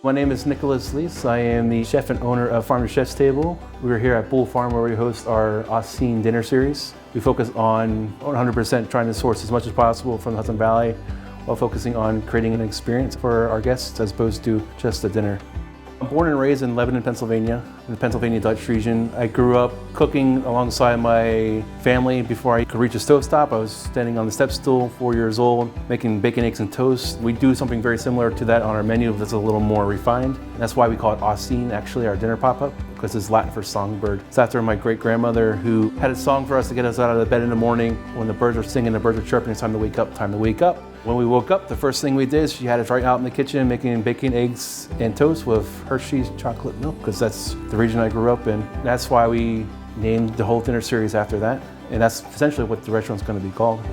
My name is Nicholas Leiss. I am the chef and owner of Farm2ChefsTable. We're here at Bull Farm where we host our Austin dinner series. We focus on 100% trying to source as much as possible from the Hudson Valley while focusing on creating an experience for our guests as opposed to just a dinner. I'm born and raised in Lebanon, Pennsylvania, in the Pennsylvania Dutch region. I grew up cooking alongside my family before I could reach a stovetop. I was standing on the step stool, 4 years old, making bacon, eggs, and toast. We do something very similar to that on our menu that's a little more refined. And that's why we call it Austin, actually, our dinner pop-up, because it's Latin for songbird. It's after my great-grandmother who had a song for us to get us out of the bed in the morning. When the birds are singing, the birds are chirping, it's time to wake up, time to wake up. When we woke up, the first thing we did is she had us right out in the kitchen making bacon, eggs, and toast with Hershey's chocolate milk, because that's the region I grew up in. That's why we named the whole dinner series after that. And that's essentially what the restaurant's going to be called.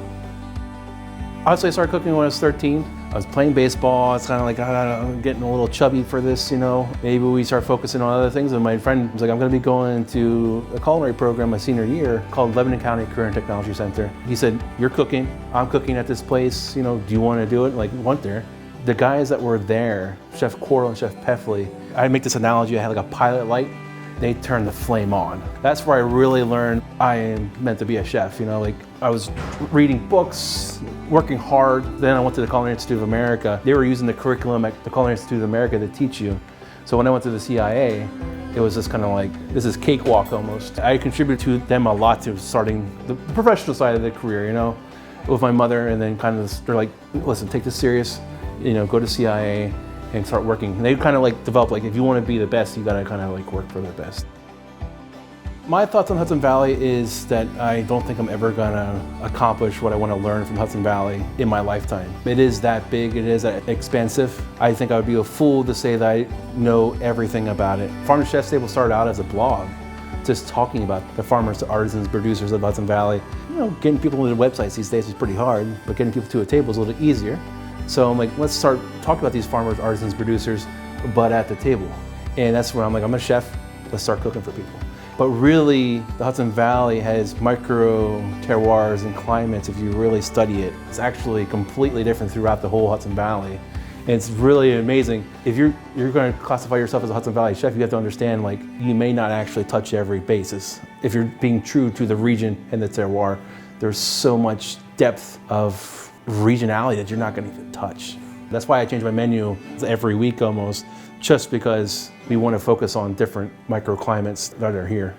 Honestly, I started cooking when I was 13. I was playing baseball. It's kind of like, I'm getting a little chubby for this, you know. Maybe we start focusing on other things. And my friend was like, I'm going to be going to a culinary program my senior year called Lebanon County Career and Technology Center. He said, you're cooking. I'm cooking at this place. You know, do you want to do it? Like, we went there. The guys that were there, Chef Coral and Chef Peffley, I make this analogy. I had like a pilot light. They turned the flame on. That's where I really learned I am meant to be a chef. You know, like I was reading books, working hard. Then I went to the Culinary Institute of America. They were using the curriculum at the Culinary Institute of America to teach you. So when I went to the CIA, it was just kind of like, this is cakewalk almost. I contributed to them a lot to starting the professional side of the career, you know, with my mother, and then kind of, they're like, listen, take this serious, you know, go to CIA and start working. And they kind of like develop, like, if you want to be the best, you got to kind of like work for the best. My thoughts on Hudson Valley is that I don't think I'm ever gonna accomplish what I want to learn from Hudson Valley in my lifetime. It is that big, it is that expansive. I think I would be a fool to say that I know everything about it. Farm2ChefsTable started out as a blog, just talking about the farmers, the artisans, producers of Hudson Valley. You know, getting people to the websites these days is pretty hard, but getting people to a table is a little easier. So I'm like, let's start talking about these farmers, artisans, producers, but at the table. And that's where I'm like, I'm a chef, let's start cooking for people. But really, the Hudson Valley has micro terroirs and climates if you really study it. It's actually completely different throughout the whole Hudson Valley. And it's really amazing. If you're going to classify yourself as a Hudson Valley chef, you have to understand, like, you may not actually touch every basis. If you're being true to the region and the terroir, there's so much depth of regionality that you're not going to even touch. That's why I change my menu every week almost, just because we want to focus on different microclimates that are here.